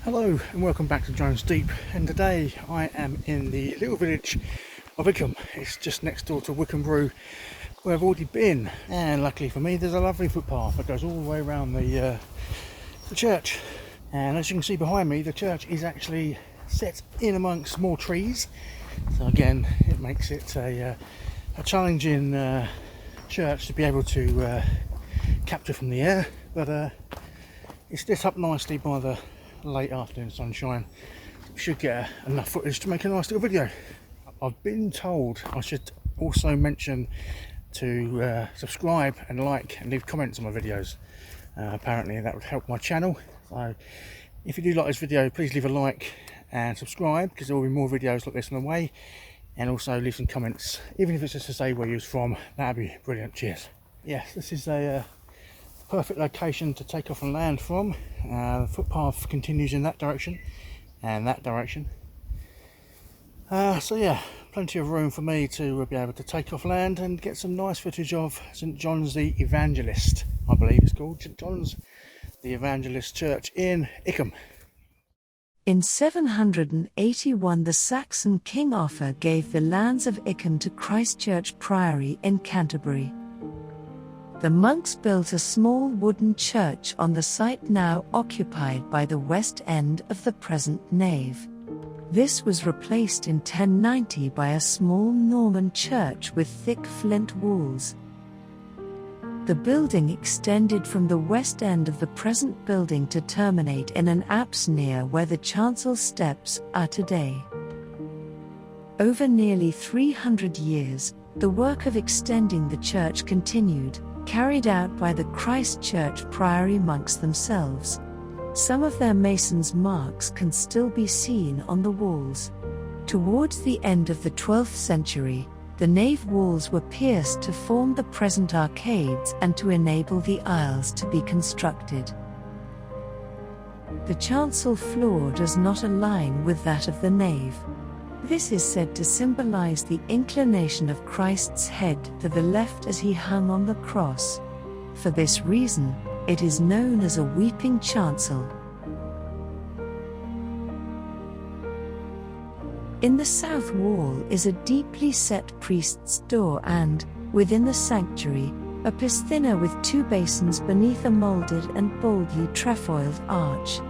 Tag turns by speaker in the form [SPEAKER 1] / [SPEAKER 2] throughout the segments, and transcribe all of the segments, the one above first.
[SPEAKER 1] Hello and welcome back to Jones Deep, and today I am in the little village of Ickham. It's just next door to Wickham Brew, where I've already been, and luckily for me there's a lovely footpath that goes all the way around the church. And as you can see behind me, the church is actually set in amongst more trees, so again it makes it a challenging church to be able to capture from the air, but it's lit up nicely by the late afternoon sunshine. We should get enough footage to make a nice little video. I've been told I should also mention to subscribe and like and leave comments on my videos. Apparently that would help my channel, so if you do like this video, please leave a like and subscribe, because there will be more videos like this on the way, and also leave some comments, even if it's just to say where you're from. That'd be brilliant. Cheers. Yes, this is a perfect location to take off and land from. The footpath continues in that direction and that direction, so yeah, plenty of room for me to be able to take off land and get some nice footage of St John's the Evangelist, I believe it's called, St John's the Evangelist Church in Ickham.
[SPEAKER 2] In 781 the Saxon king Offa gave the lands of Ickham to Christ Church Priory in Canterbury. The monks built a small wooden church on the site now occupied by the west end of the present nave. This was replaced in 1090 by a small Norman church with thick flint walls. The building extended from the west end of the present building to terminate in an apse near where the chancel steps are today. Over nearly 300 years, the work of extending the church continued, carried out by the Christ Church Priory monks themselves. Some of their masons' marks can still be seen on the walls. Towards the end of the 12th century, the nave walls were pierced to form the present arcades and to enable the aisles to be constructed. The chancel floor does not align with that of the nave. This is said to symbolize the inclination of Christ's head to the left as he hung on the cross. For this reason, it is known as a weeping chancel. In the south wall is a deeply set priest's door and, within the sanctuary, a piscina with two basins beneath a molded and boldly trefoiled arch.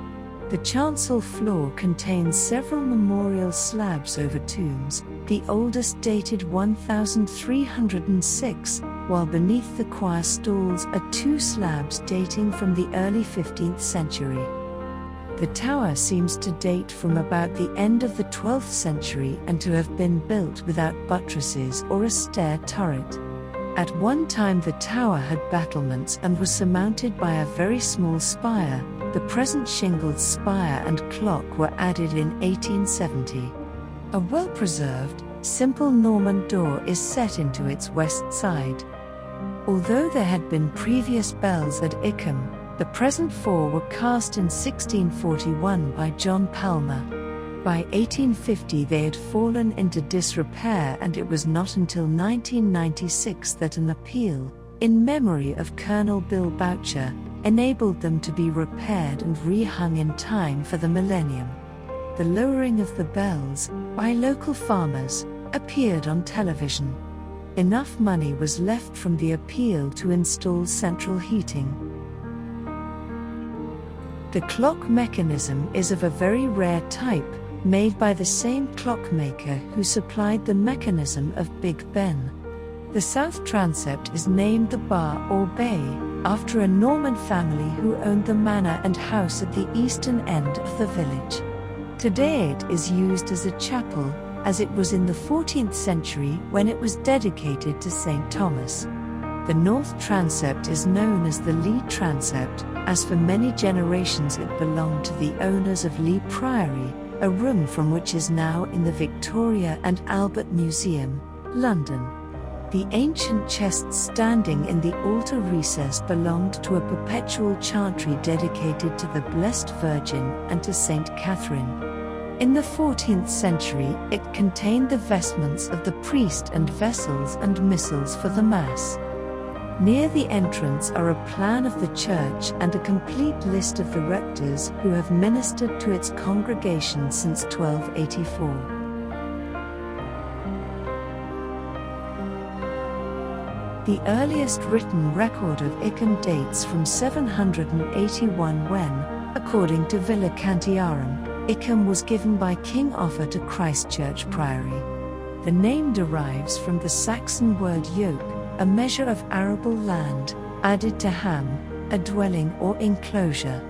[SPEAKER 2] The chancel floor contains several memorial slabs over tombs, the oldest dated 1306, while beneath the choir stalls are two slabs dating from the early 15th century. The tower seems to date from about the end of the 12th century and to have been built without buttresses or a stair turret. At one time the tower had battlements and was surmounted by a very small spire. The present shingled spire and clock were added in 1870. A well-preserved, simple Norman door is set into its west side. Although there had been previous bells at Ickham, the present four were cast in 1641 by John Palmer. By 1850 they had fallen into disrepair, and it was not until 1996 that an appeal, in memory of Colonel Bill Boucher, enabled them to be repaired and rehung in time for the millennium. The lowering of the bells, by local farmers, appeared on television. Enough money was left from the appeal to install central heating. The clock mechanism is of a very rare type, made by the same clockmaker who supplied the mechanism of Big Ben. The south transept is named the Bar or Bay, after a Norman family who owned the manor and house at the eastern end of the village. Today it is used as a chapel, as it was in the 14th century when it was dedicated to St. Thomas. The north transept is known as the Lee transept, as for many generations it belonged to the owners of Lee Priory, a room from which is now in the Victoria and Albert Museum, London. The ancient chests standing in the altar recess belonged to a perpetual chantry dedicated to the Blessed Virgin and to Saint Catherine. In the 14th century, it contained the vestments of the priest and vessels and missals for the Mass. Near the entrance are a plan of the church and a complete list of the rectors who have ministered to its congregation since 1284. The earliest written record of Ickham dates from 781 when, according to Villa Cantiarum, Ickham was given by King Offa to Christchurch Priory. The name derives from the Saxon word yoke, a measure of arable land, added to ham, a dwelling or enclosure.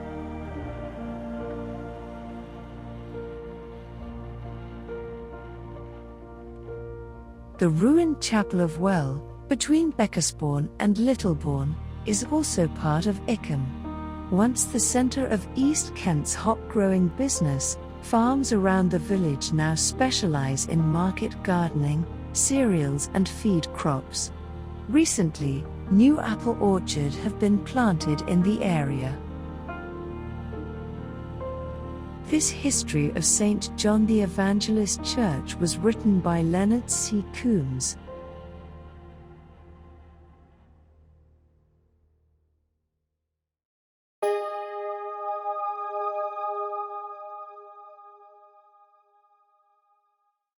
[SPEAKER 2] The ruined Chapel of Well, between Beckersbourne and Littlebourne, is also part of Ickham. Once the centre of East Kent's hop-growing business, farms around the village now specialise in market gardening, cereals and feed crops. Recently, new apple orchards have been planted in the area. This history of St. John the Evangelist Church was written by Leonard C Coombs,